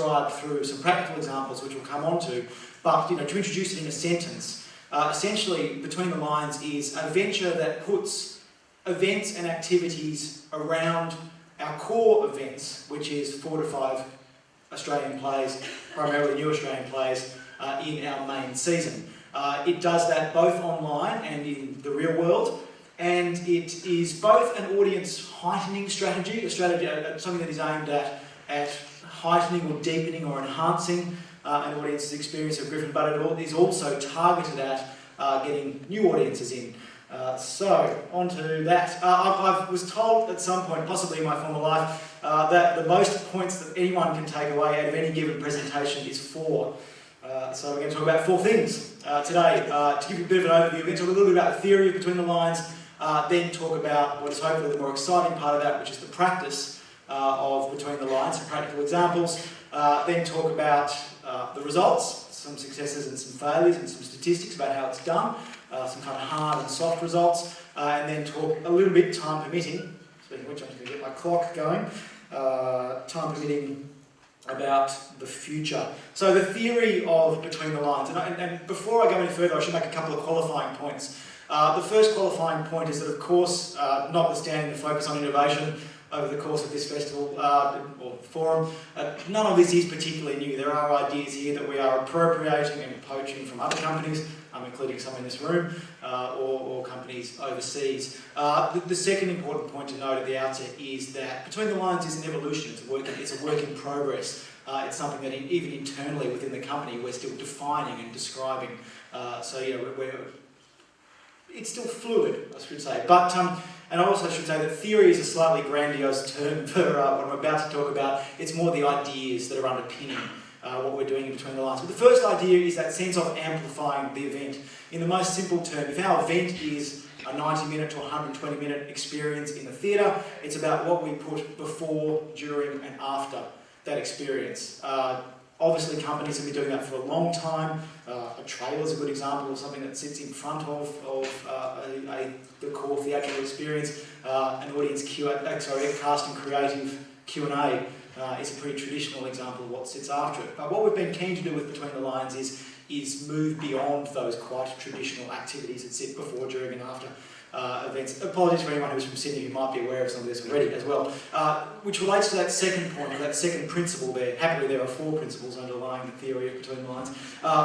describe through some practical examples, which we'll come on to. But to introduce it in a sentence, essentially Between the Lines is a venture that puts events and activities around our core events, which is 4 to 5 Australian plays, primarily new Australian plays, in our main season. It does that both online and in the real world, and it is both an audience heightening strategy, something that is aimed at heightening or deepening or enhancing an audience's experience of Griffin, but it is also targeted at getting new audiences in. So, on to that. I was told at some point, possibly in my former life, that the most points that anyone can take away out of any given presentation is 4. So we're going to talk about 4 things today. To give you a bit of an overview, we're going to talk a little bit about the theory of Between the Lines, then talk about what is hopefully the more exciting part of that, which is the practice of Between the Lines, some practical examples, then talk about the results, some successes and some failures and some statistics about how it's done, some kind of hard and soft results, and then talk a little bit, time permitting, speaking of which I'm just going to get my clock going, time permitting, about the future. So the theory of Between the Lines, and before I go any further I should make a couple of qualifying points. The first qualifying point is that, of course, notwithstanding the focus on innovation over the course of this festival or forum, none of this is particularly new. There are ideas here that we are appropriating and poaching from other companies, including some in this room, or companies overseas. The second important point to note at the outset is that Between the Lines is an evolution, it's a work in progress. It's something that even internally within the company we're still defining and describing. It's still fluid, I should say. But and I also should say that theory is a slightly grandiose term for what I'm about to talk about. It's more the ideas that are underpinning what we're doing in Between the Lines. But the first idea is that sense of amplifying the event. In the most simple term, if our event is a 90-minute to 120-minute experience in the theatre, it's about what we put before, during and after that experience. Obviously, companies have been doing that for a long time. A trailer is a good example of something that sits in front of the core theatrical experience. An audience cast and creative Q&A is a pretty traditional example of what sits after it. But what we've been keen to do with Between the Lines is move beyond those quite traditional activities that sit before, during and after events. Apologies for anyone who's from Sydney who might be aware of some of this already as well. Which relates to that second point, or that second principle there. Happily there are 4 principles underlying the theory of Between the Lines,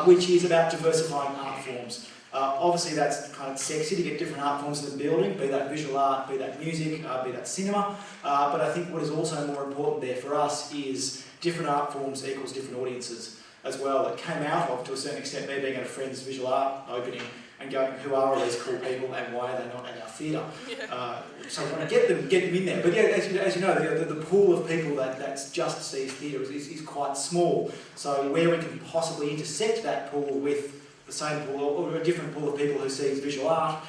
which is about diversifying art forms. Obviously that's kind of sexy to get different art forms in the building, be that visual art, be that music, be that cinema, but I think what is also more important there for us is different art forms equals different audiences as well. That came out of, to a certain extent, me being at a friend's visual art opening and going, who are all these cool people and why are they not at our theatre? Yeah. So I want to get them in there. But yeah, as you know, the pool of people that just sees theatre is quite small. So where we can possibly intersect that pool with the same pool or a different pool of people who sees visual art,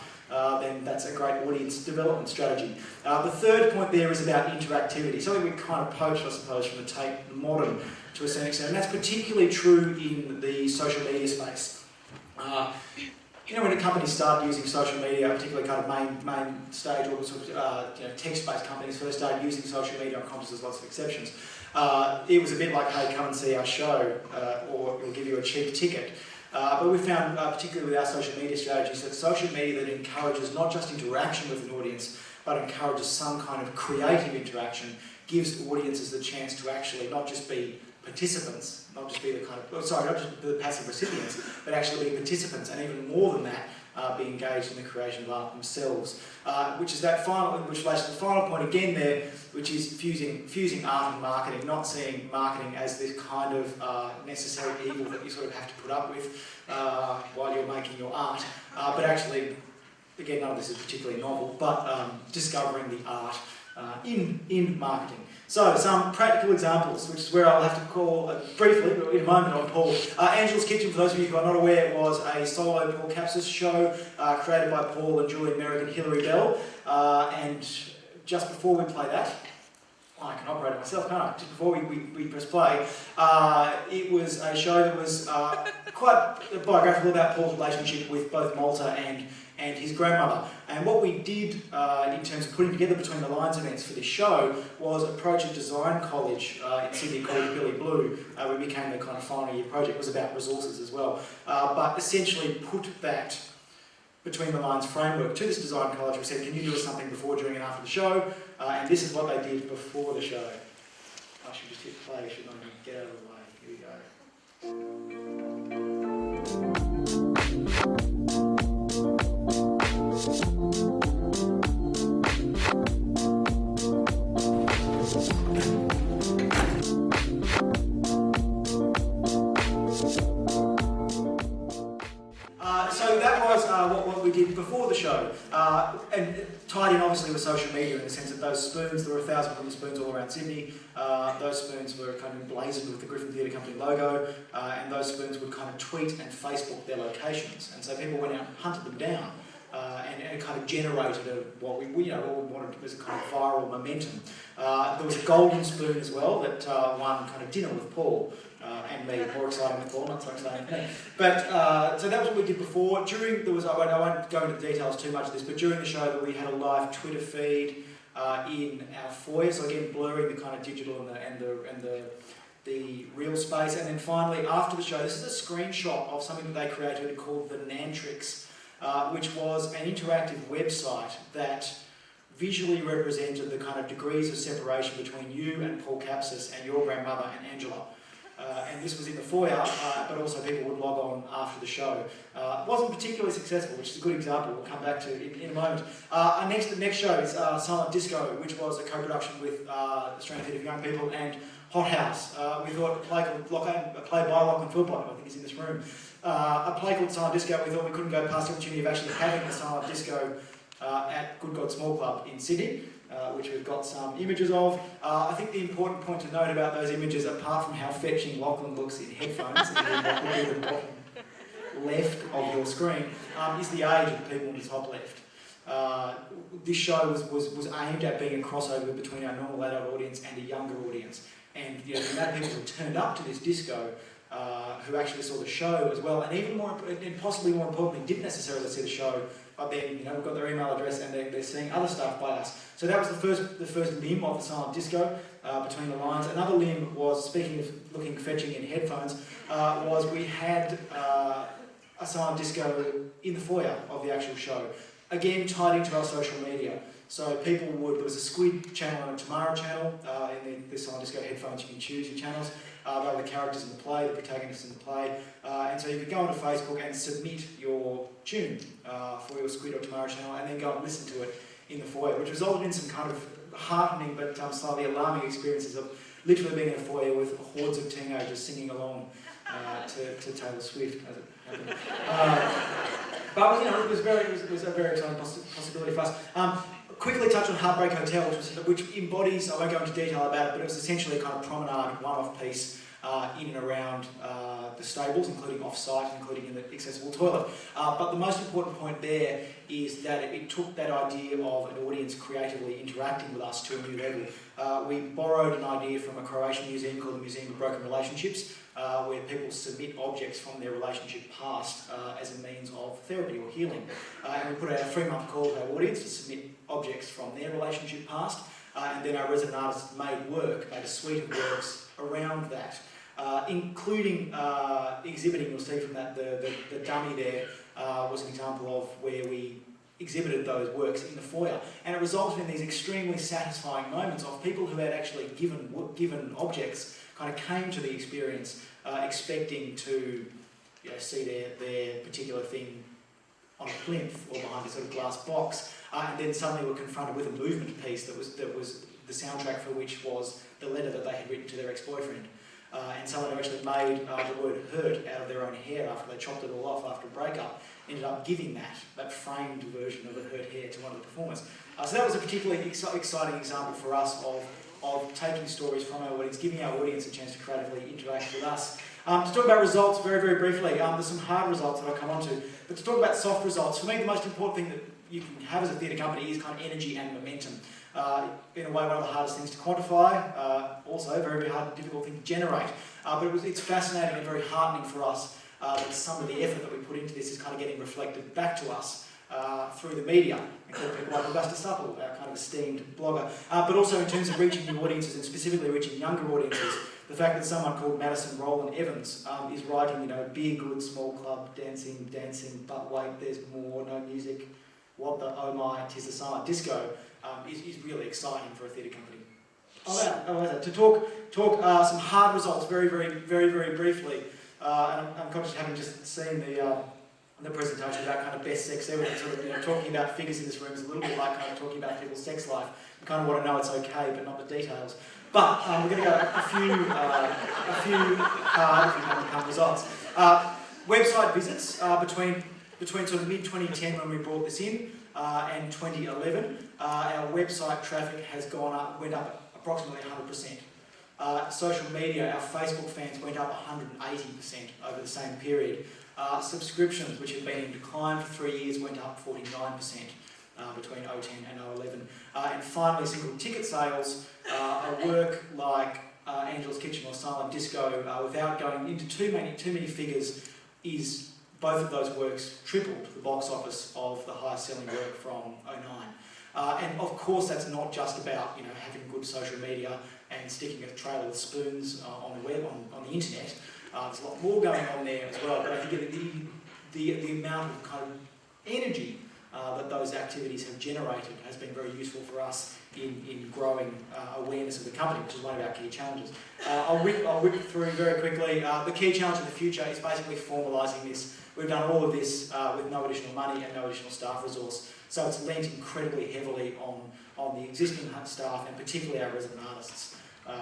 then that's a great audience development strategy. The third point there is about interactivity, something we kind of poached, I suppose, from the Tate Modern to a certain extent, and that's particularly true in the social media space. When a company started using social media, particularly kind of main stage or sort of text-based companies first started using social media, I'm conscious there's lots of exceptions. It was a bit like, hey, come and see our show, or we'll give you a cheap ticket. But we found, particularly with our social media strategies, that social media that encourages not just interaction with an audience, but encourages some kind of creative interaction, gives audiences the chance to actually not just be participants, not just the passive recipients, but actually be participants, and even more than that, be engaged in the creation of art themselves. Which relates to the final point again there, which is fusing art and marketing, not seeing marketing as this kind of necessary evil that you sort of have to put up with while you're making your art, but actually, again, none of this is particularly novel, but discovering the art in marketing. So, some practical examples, which is where I'll have to call briefly, in a moment, on Paul. Angela's Kitchen, for those of you who are not aware, was a solo Paul Capsis show created by Paul and Julie Merrick and Hilary Bell. And just before we play that, I can operate it myself, can't I? Just before we press play, it was a show that was quite biographical about Paul's relationship with both Malta and and his grandmother. And what we did in terms of putting together Between the Lines events for this show was approach a design college in Sydney called Billy Blue, which became the kind of final year project. It was about resources as well, but essentially put that Between the Lines framework to this design college. We said, can you do us something before, during and after the show? And this is what they did before the show. I should just hit play, shouldn't I? Get out of the way. Here we go. So that was what we did before the show, and tied in obviously with social media in the sense that those spoons, there were 1,000 wooden spoons all around Sydney. Those spoons were kind of emblazoned with the Griffin Theatre Company logo, and those spoons would kind of tweet and Facebook their locations, and so people went out and hunted them down, and it kind of generated what we wanted as a kind of viral momentum. There was a golden spoon as well that won kind of dinner with Paul. And me, more exciting with Paul, not so exciting with me. But, so that was what we did before. I won't go into the details too much of this, but during the show that we had a live Twitter feed in our foyer, so again blurring the kind of digital and the real space. And then finally, after the show, this is a screenshot of something that they created called the Nantrix, which was an interactive website that visually represented the kind of degrees of separation between you and Paul Capsis and your grandmother and Angela. And this was in the foyer, but also people would log on after the show. It wasn't particularly successful, which is a good example we'll come back to in a moment. The next show is Silent Disco, which was a co-production with Australian Theatre for Young People and Hot House. We thought a play by Lachlan Philpott, I think is in this room, a play called Silent Disco. We thought we couldn't go past the opportunity of actually having a Silent Disco at Good God Small Club in Sydney. Which we've got some images of. I think the important point to note about those images, apart from how fetching Lachlan looks in headphones, and what would be the bottom left of your screen, is the age of the people in the top left. This show was aimed at being a crossover between our normal adult audience and a younger audience. And the amount of people who turned up to this disco who actually saw the show as well, and even more, and possibly more importantly, didn't necessarily see the show, but then we've got their email address and they're seeing other stuff by us. So that was the first limb of the Silent Disco, Between the Lines. Another limb was, speaking of looking fetching in headphones, was we had a Silent Disco in the foyer of the actual show. Again, tied into our social media. So there was a Squid channel and a Tamara channel. In the Silent Disco headphones, you can choose your channels. They were the characters in the play, the protagonists in the play. And so you could go onto Facebook and submit your tune for your Squid or Tamara channel, and then go and listen to it in the foyer, which resulted in some kind of heartening but slightly alarming experiences of literally being in a foyer with hordes of teenagers singing along to Taylor Swift, as it happened. But it was a very exciting possibility for us. Quickly touch on Heartbreak Hotel, which embodies, I won't go into detail about it, but it was essentially a kind of promenade, one-off piece in and around the stables, including off-site, including in the accessible toilet. But the most important point there is that it took that idea of an audience creatively interacting with us to a new level. We borrowed an idea from a Croatian museum called the Museum of Broken Relationships, where people submit objects from their relationship past as a means of therapy or healing. And we put out a 3-month call to our audience to submit objects from their relationship past, and then our resident artists made a suite of works around that, including exhibiting. You'll see from that the dummy there was an example of where we exhibited those works in the foyer, and it resulted in these extremely satisfying moments of people who had actually given objects kind of came to the experience expecting to see their particular thing on a plinth or behind a sort of glass box, and then suddenly were confronted with a movement piece that was the soundtrack for which was the letter that they had written to their ex-boyfriend. And someone who actually made the word hurt out of their own hair after they chopped it all off after a breakup ended up giving that framed version of the hurt hair to one of the performers. So that was a particularly exciting example for us of taking stories from our audience, giving our audience a chance to creatively interact with us. To talk about results very, very briefly, there's some hard results that I'll come on to, but to talk about soft results, for me the most important thing that you can have as a theatre company is kind of energy and momentum. In a way, one of the hardest things to quantify, also a very, very hard and difficult thing to generate. But it's fascinating and very heartening for us that some of the effort that we put into this is kind of getting reflected back to us through the media, including people like Augusta Supple, our kind of esteemed blogger, but also in terms of reaching new audiences and specifically reaching younger audiences. The fact that someone called Madison Roland Evans is writing, be good, small club, dancing, but wait, there's more, no music, what the, oh my, 'tis a silent disco, is really exciting for a theatre company. To talk some hard results very briefly, and I'm conscious of having just seen the presentation about kind of best sex evidence, sort of, talking about figures in this room is a little bit like kind of talking about people's sex life. You kind of want to know it's okay, but not the details. But we're going to go a few results. Website visits between sort of mid-2010 when we brought this in and 2011, our website traffic went up approximately 100%. Social media, our Facebook fans went up 180% over the same period. Subscriptions, which had been in decline for 3 years, went up 49% between 2010 and 2011. And finally, single ticket sales, a work like Angela's Kitchen or Silent Disco, without going into too many figures, is both of those works tripled the box office of the highest selling work from 2009. And of course, that's not just about having good social media and sticking a trailer with spoons on the web, on the internet. There's a lot more going on there as well, but I think the amount of kind of energy that those activities have generated has been very useful for us in growing awareness of the company, which is one of our key challenges. I'll whip through very quickly. The key challenge in the future is basically formalising this. We've done all of this with no additional money and no additional staff resource, so it's lent incredibly heavily on the existing staff and particularly our resident artists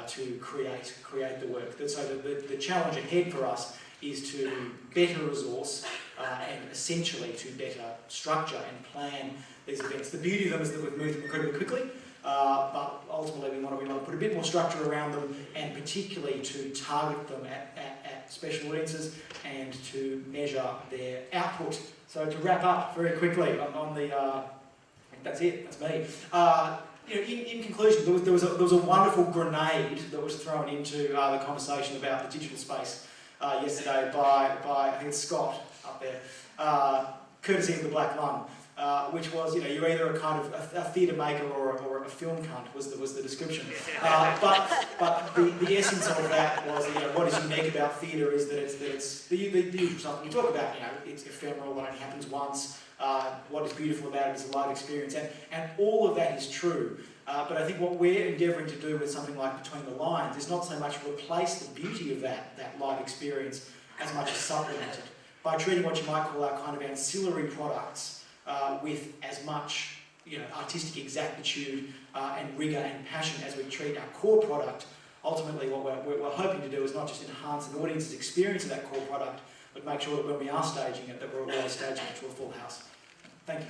to create the work. So the challenge ahead for us is to better resource and essentially to better structure and plan these events. The beauty of them is that we've moved them incredibly quickly, but ultimately we want to put a bit more structure around them and particularly to target them at special audiences and to measure their output. So to wrap up very quickly on the, that's it, that's me. In conclusion, there was a wonderful grenade that was thrown into the conversation about the digital space yesterday by I think it's Scott up there, courtesy of the Black Lung, which was you're either a kind of a theatre maker or a film cunt was the description. But the essence of that was what is unique about theatre is that it's the usual stuff we talk about. It's ephemeral, it only happens once. What is beautiful about it is a live experience, and all of that is true. But I think what we're endeavouring to do with something like Between the Lines is not so much replace the beauty of that live experience as much as supplement it by treating what you might call our kind of ancillary products with as much artistic exactitude and rigour and passion as we treat our core product. Ultimately, what we're hoping to do is not just enhance an audience's experience of that core product, but make sure that when we are staging it, that we're always staging it to a full house. Thank you.